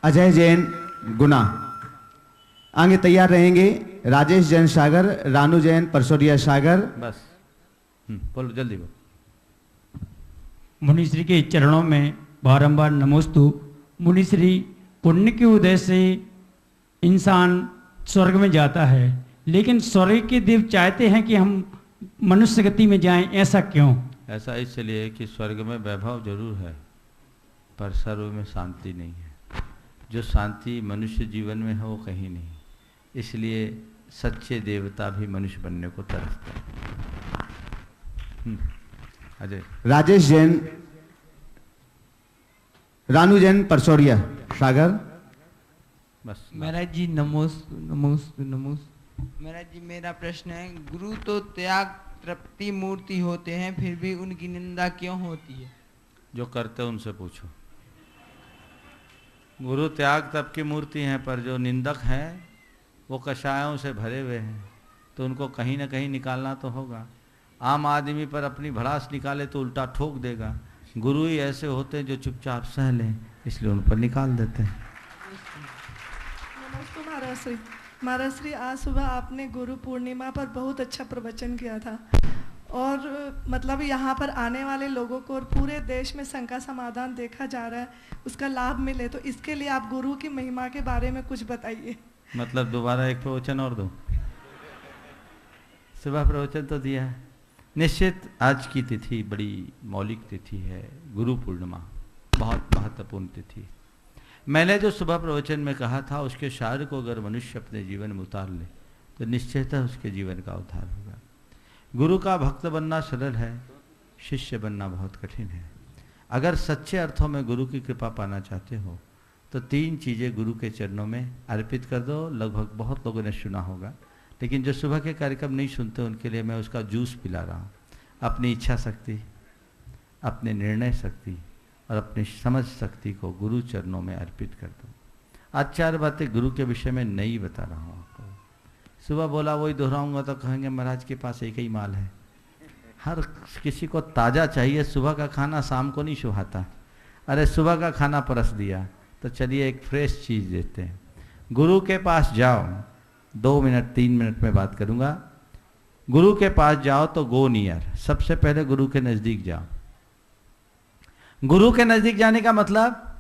अजय जैन गुना आगे तैयार रहेंगे। राजेश जैन सागर, रानू जैन परसोरिया सागर। बस बोलो, जल्दी बोलो। मुनिश्री के चरणों में बारंबार नमोस्तु। मुनिश्री, पुण्य के उदय से इंसान स्वर्ग में जाता है, लेकिन स्वर्ग के देव चाहते हैं कि हम मनुष्य गति में जाएं, ऐसा क्यों? ऐसा इसलिए कि स्वर्ग में वैभव जरूर है पर सर्व में शांति नहीं है। जो शांति मनुष्य जीवन में है वो कहीं नहीं, इसलिए सच्चे देवता भी मनुष्य बनने को तरसते हैं। अजय। राजेश जैन, रानू जैन परसोरिया सागर। बस महाराज जी नमोस्तु नमोस्तु नमोस्तु। महाराज जी, मेरा प्रश्न है, गुरु तो त्याग तृप्ति मूर्ति होते हैं, फिर भी उनकी निंदा क्यों होती है? जो करते उनसे पूछो। गुरु त्याग तप की मूर्ति हैं, पर जो निंदक हैं वो कषायों से भरे हुए हैं, तो उनको कहीं ना कहीं निकालना तो होगा। आम आदमी पर अपनी भड़ास निकाले तो उल्टा ठोक देगा। गुरु ही ऐसे होते हैं जो चुपचाप सह लें, इसलिए उन पर निकाल देते हैं। नमस्ते महाराज श्री। महाराज श्री, आज सुबह आपने गुरु पूर्णिमा पर बहुत अच्छा प्रवचन किया था और मतलब यहाँ पर आने वाले लोगों को और पूरे देश में शंका समाधान देखा जा रहा है, उसका लाभ मिले, तो इसके लिए आप गुरु की महिमा के बारे में कुछ बताइए। मतलब दोबारा एक प्रवचन और दो। सुबह प्रवचन तो दिया है। निश्चित आज की तिथि बड़ी मौलिक तिथि है, गुरु पूर्णिमा बहुत महत्वपूर्ण तिथि। मैंने जो सुबह प्रवचन में कहा था उसके सार को अगर मनुष्य अपने जीवन में उतार ले तो निश्चयतः उसके जीवन का उद्धार होगा। गुरु का भक्त बनना सरल है, शिष्य बनना बहुत कठिन है। अगर सच्चे अर्थों में गुरु की कृपा पाना चाहते हो तो 3 चीज़ें गुरु के चरणों में अर्पित कर दो। लगभग बहुत लोगों ने सुना होगा, लेकिन जो सुबह के कार्यक्रम नहीं सुनते उनके लिए मैं उसका जूस पिला रहा हूँ। अपनी इच्छा शक्ति, अपने निर्णय शक्ति और अपनी समझ शक्ति को गुरु चरणों में अर्पित कर दो। आज 4 बातें गुरु के विषय में नहीं बता रहा हूँ आपको। सुबह बोला वही दोहराऊंगा तो कहेंगे महाराज के पास एक ही माल है। हर किसी को ताज़ा चाहिए, सुबह का खाना शाम को नहीं सुहाता। अरे सुबह का खाना परस दिया तो चलिए एक फ्रेश चीज़ देते हैं। गुरु के पास जाओ, 2 मिनट 3 मिनट में बात करूँगा। गुरु के पास जाओ तो गो नियर, सबसे पहले गुरु के नज़दीक जाओ। गुरु के नज़दीक जाने का मतलब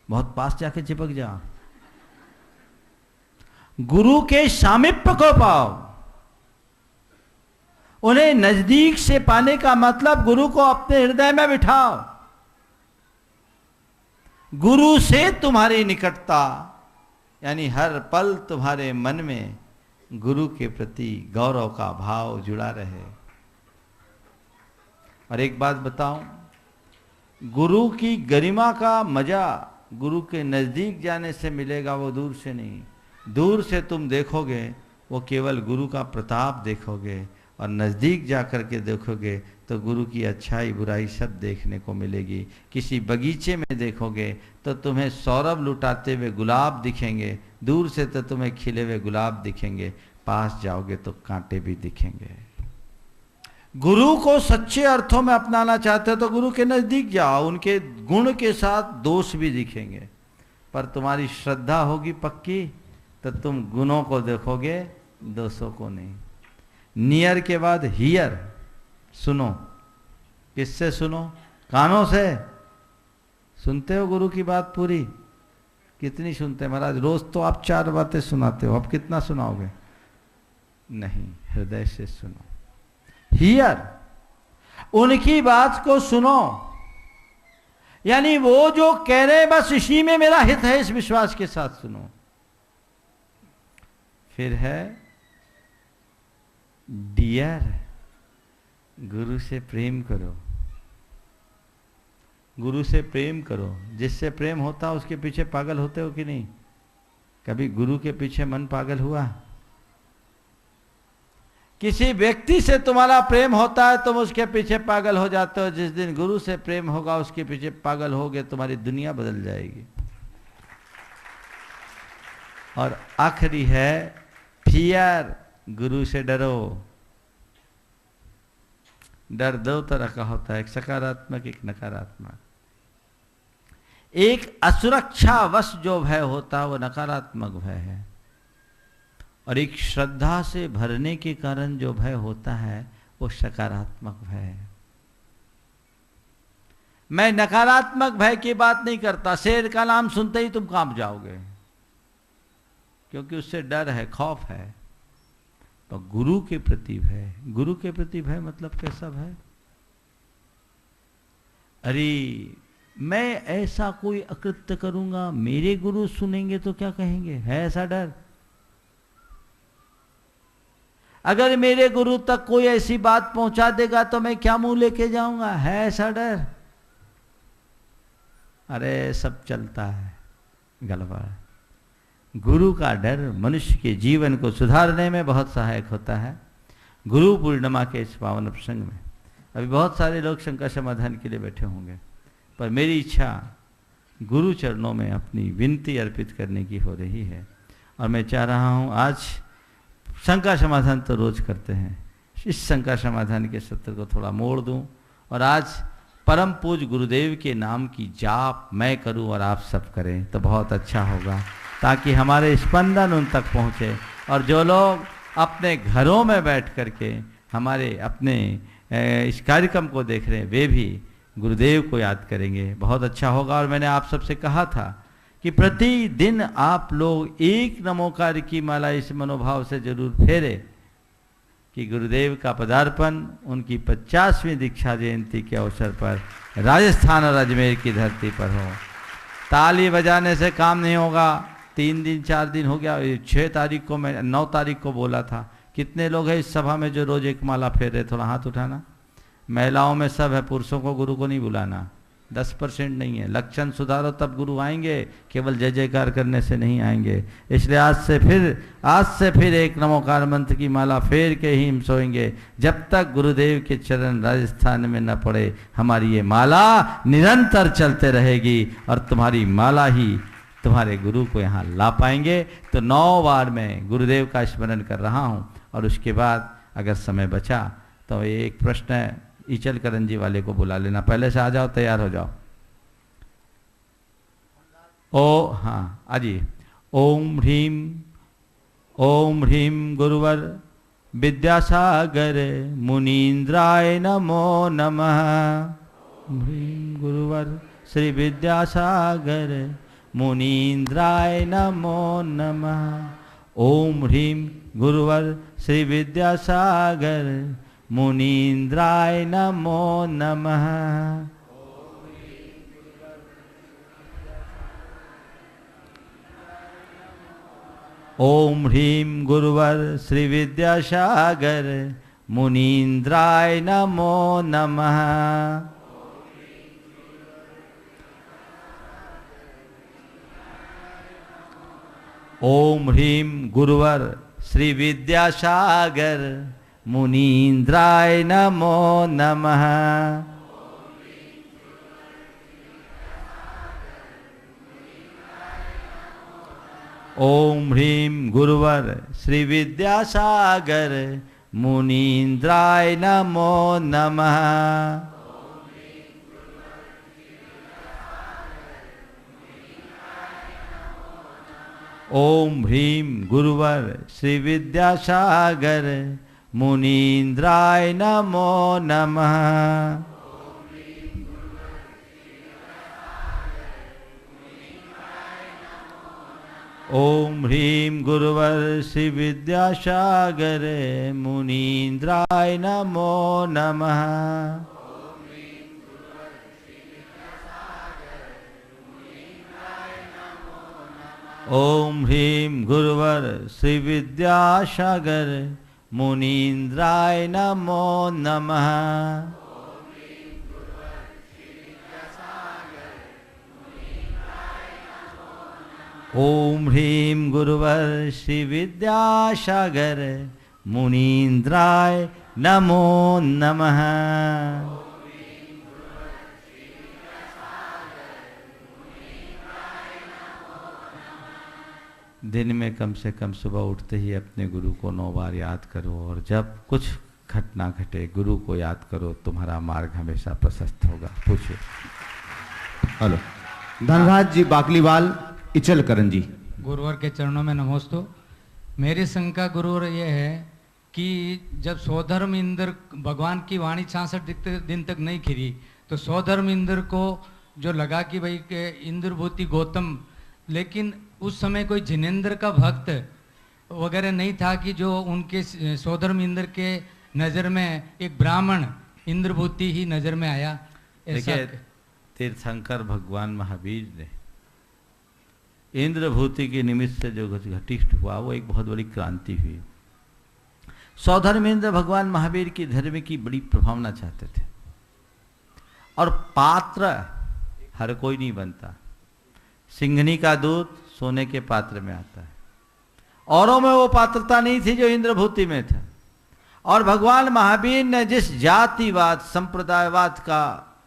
बहुत पास जाके चिपक जाओ। गुरु के सामीप्य को पाओ। उन्हें नजदीक से पाने का मतलब गुरु को अपने हृदय में बिठाओ। गुरु से तुम्हारी निकटता यानी हर पल तुम्हारे मन में गुरु के प्रति गौरव का भाव जुड़ा रहे। और एक बात बताऊं, गुरु की गरिमा का मजा गुरु के नजदीक जाने से मिलेगा, वो दूर से नहीं। दूर से तुम देखोगे वो केवल गुरु का प्रताप देखोगे, और नज़दीक जाकर के देखोगे तो गुरु की अच्छाई बुराई सब देखने को मिलेगी। किसी बगीचे में देखोगे तो तुम्हें सौरभ लुटाते हुए गुलाब दिखेंगे, दूर से तो तुम्हें खिले हुए गुलाब दिखेंगे, पास जाओगे तो कांटे भी दिखेंगे। गुरु को सच्चे अर्थों में अपनाना चाहते हो तो गुरु के नज़दीक जाओ। उनके गुण के साथ दोष भी दिखेंगे, पर तुम्हारी श्रद्धा होगी पक्की तो तुम गुणों को देखोगे, दोषों को नहीं। नियर के बाद हियर, सुनो। किससे सुनो? कानों से। सुनते हो गुरु की बात पूरी? कितनी सुनते हैं महाराज? रोज तो आप 4 बातें सुनाते हो, अब कितना सुनाओगे? नहीं, हृदय से सुनो। हियर, उनकी बात को सुनो, यानी वो जो कह रहे हैं बस इसी में मेरा हित है, इस विश्वास के साथ सुनो। फिर है डियर, गुरु से प्रेम करो। गुरु से प्रेम करो। जिससे प्रेम होता है उसके पीछे पागल होते हो कि नहीं? कभी गुरु के पीछे मन पागल हुआ? किसी व्यक्ति से तुम्हारा प्रेम होता है, तुम उसके पीछे पागल हो जाते हो। जिस दिन गुरु से प्रेम होगा, उसके पीछे पागल होगे, तुम्हारी दुनिया बदल जाएगी। और आखिरी है फियर, गुरु से डरो। डर दो तरह का होता है, एक सकारात्मक, एक नकारात्मक। एक असुरक्षावश जो भय होता है वो नकारात्मक भय है, और एक श्रद्धा से भरने के कारण जो भय होता है वो सकारात्मक भय है। मैं नकारात्मक भय की बात नहीं करता। शेर का नाम सुनते ही तुम कांप जाओगे, क्योंकि उससे डर है, खौफ है। तो गुरु के प्रति भय, गुरु के प्रति भय मतलब कैसा भय? अरे मैं ऐसा कोई अकृत्य करूंगा, मेरे गुरु सुनेंगे तो क्या कहेंगे, है ऐसा डर? अगर मेरे गुरु तक कोई ऐसी बात पहुंचा देगा तो मैं क्या मुंह लेके जाऊंगा, है ऐसा डर? अरे सब चलता है गलबा। गुरु का डर मनुष्य के जीवन को सुधारने में बहुत सहायक होता है। गुरु पूर्णिमा के इस पावन प्रसंग में अभी बहुत सारे लोग शंका समाधान के लिए बैठे होंगे, पर मेरी इच्छा गुरु चरणों में अपनी विनती अर्पित करने की हो रही है। और मैं चाह रहा हूँ, आज शंका समाधान तो रोज करते हैं, इस शंका समाधान के सत्र को थोड़ा मोड़ दूं, और आज परम पूज गुरुदेव के नाम की जाप मैं करूं और आप सब करें तो बहुत अच्छा होगा, ताकि हमारे स्पंदन उन तक पहुंचे। और जो लोग अपने घरों में बैठ करके हमारे अपने इस कार्यक्रम को देख रहे हैं, वे भी गुरुदेव को याद करेंगे, बहुत अच्छा होगा। और मैंने आप सबसे कहा था कि प्रतिदिन आप लोग एक नमोकार की माला इस मनोभाव से जरूर फेरे कि गुरुदेव का पदार्पण उनकी 50वीं दीक्षा जयंती के अवसर पर राजस्थान और अजमेर की धरती पर हो। ताली बजाने से काम नहीं होगा। 3 दिन 4 दिन हो गया, 6 तारीख को, मैं 9 तारीख को बोला था। कितने लोग हैं इस सभा में जो रोज एक माला फेर रहे? थोड़ा हाथ उठाना। महिलाओं में सब है, पुरुषों को गुरु को नहीं बुलाना। 10% नहीं है। लक्षण सुधारो तब गुरु आएंगे, केवल जय जयकार करने से नहीं आएंगे। इसलिए आज से फिर एक नमोकार मंत्र की माला फेर के ही हम सोएंगे। जब तक गुरुदेव के चरण राजस्थान में न पड़े, हमारी ये माला निरंतर चलते रहेगी और तुम्हारी माला ही तुम्हारे गुरु को यहाँ ला पाएंगे। तो 9 बार मैं गुरुदेव का स्मरण कर रहा हूँ, और उसके बाद अगर समय बचा तो एक प्रश्न है, ईचल करण जी वाले को बुला लेना, पहले से आ जाओ, तैयार हो जाओ। ओ हाँ अजी। ओम ह्रीम गुरुवर विद्यासागर मुनीन्द्राय नमो नमः। ह्रीम गुरुवर श्री विद्यासागर मुनीन्द्राय नमो नमः। ओम ह्रीम गुरुवर श्री विद्यासागर मुनीन्द्राय नमो नमः। ओम ह्रीम गुरुवर श्री विद्यासागर मुनीन्द्राय नमो नमः। ओम ह्रीम गुरुवर श्री विद्यासागर मुनीन्द्राय नमो नमः। ओम ह्रीम गुरुवर श्री विद्यासागर मुनीन्द्राय नमो नमः। ओम ह्रीम गुरुवर श्री विद्यासागर मुनीन्द्राय नमो नमः। ओम ह्रीम गुरुवर श्री विद्यासागर मुनीन्द्राय नमो नमः। ओम ह्रीम गुरुवर श्री विद्यासागर मुनीन्द्राय नमो नमः। ओम ह्रीं गुरुवर श्री विद्यासागर मुनीन्द्राय नमो नमः। दिन में कम से कम सुबह उठते ही अपने गुरु को 9 बार याद करो, और जब कुछ घटना घटे गुरु को याद करो, तुम्हारा मार्ग हमेशा प्रशस्त होगा। पूछिए। हेलो, धनराज जी बाकलीवाल इचलकरन जी। गुरुवर के चरणों में नमोस्तु। मेरी शंका गुरुवर ये है कि जब स्वधर्म इंद्र भगवान की वाणी 66 दिन तक नहीं खिरी, तो स्वधर्म इंद्र को जो लगा कि भाई इंद्रभूति गौतम, लेकिन उस समय कोई जिनेन्द्र का भक्त वगैरह नहीं था कि जो उनके स्वधर्म इंद्र के नज़र में एक ब्राह्मण इंद्रभूति ही नज़र में आया। देखिए, तीर्थंकर भगवान महावीर ने इंद्रभूति के निमित्त से जो घटित हुआ वो एक बहुत बड़ी क्रांति हुई। सौधर्मेंद्र भगवान महावीर की धर्म की बड़ी प्रभावना चाहते थे, और पात्र हर कोई नहीं बनता। सिंघनी का दूध सोने के पात्र में आता है, औरों में वो पात्रता नहीं थी जो इंद्रभूति में था। और भगवान महावीर ने जिस जातिवाद संप्रदायवाद का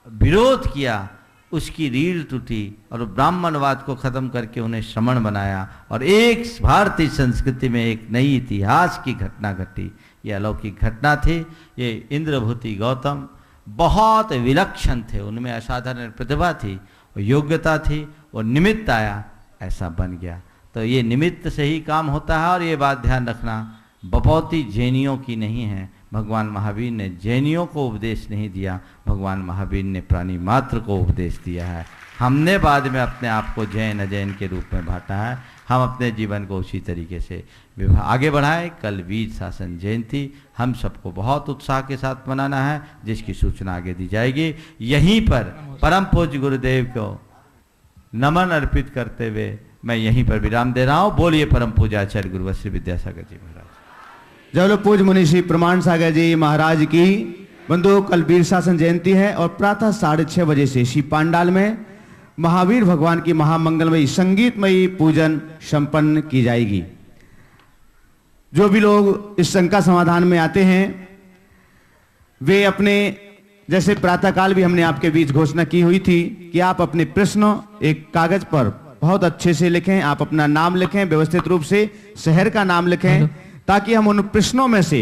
विरोध किया उसकी रीढ़ टूटी, और ब्राह्मणवाद को खत्म करके उन्हें श्रमण बनाया, और एक भारतीय संस्कृति में एक नई इतिहास की घटना घटी। ये अलौकिक घटना थी। ये इंद्रभूति गौतम बहुत विलक्षण थे, उनमें असाधारण प्रतिभा थी, वो योग्यता थी, वो निमित्त आया, ऐसा बन गया। तो ये निमित्त से ही काम होता है। और ये बात ध्यान रखना, बपौती जैनियों की नहीं है। भगवान महावीर ने जैनियों को उपदेश नहीं दिया, भगवान महावीर ने प्राणी मात्र को उपदेश दिया है। हमने बाद में अपने आप को जैन अजैन के रूप में बांटा है। हम अपने जीवन को उसी तरीके से आगे बढ़ाएं। कल वीर शासन जयंती हम सबको बहुत उत्साह के साथ मनाना है, जिसकी सूचना आगे दी जाएगी। यहीं पर परम पूज्य गुरुदेव को नमन अर्पित करते हुए मैं यहीं पर विराम दे रहा हूँ। बोलिए परम पूज्याचार्य गुरुवर श्री विद्यासागर जी महाराज। जय बोलो पूज्य मुनि श्री प्रमाण सागर जी महाराज की। बंधु, कल वीर शासन जयंती है और प्रातः 6:30 बजे से शिव पांडाल में महावीर भगवान की महामंगलमयी संगीतमयी पूजन संपन्न की जाएगी। जो भी लोग इस शंका समाधान में आते हैं वे अपने, जैसे प्रातःकाल भी हमने आपके बीच घोषणा की हुई थी कि आप अपने प्रश्न एक कागज पर बहुत अच्छे से लिखें। आप अपना नाम लिखें, व्यवस्थित रूप से शहर का नाम लिखें, ताकि हम उन प्रश्नों में से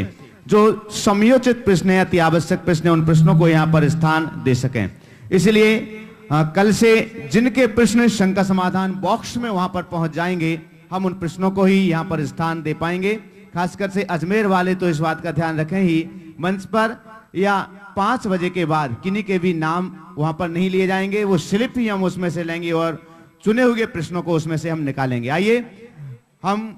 जो समयोचित प्रश्न है, अति आवश्यक प्रश्न है, उन प्रश्नों को यहाँ पर स्थान दे सकें। इसलिए कल से जिनके प्रश्न शंका समाधान बॉक्स में वहां पर पहुंच जाएंगे, हम उन प्रश्नों को ही यहाँ पर स्थान दे पाएंगे। खासकर से अजमेर वाले तो इस बात का ध्यान रखें ही, मंच पर या 5 बजे के बाद किन्हीं के भी नाम वहां पर नहीं लिए जाएंगे। वो स्लिप ही हम उसमें से लेंगे और चुने हुए प्रश्नों को उसमें से हम निकालेंगे। आइए हम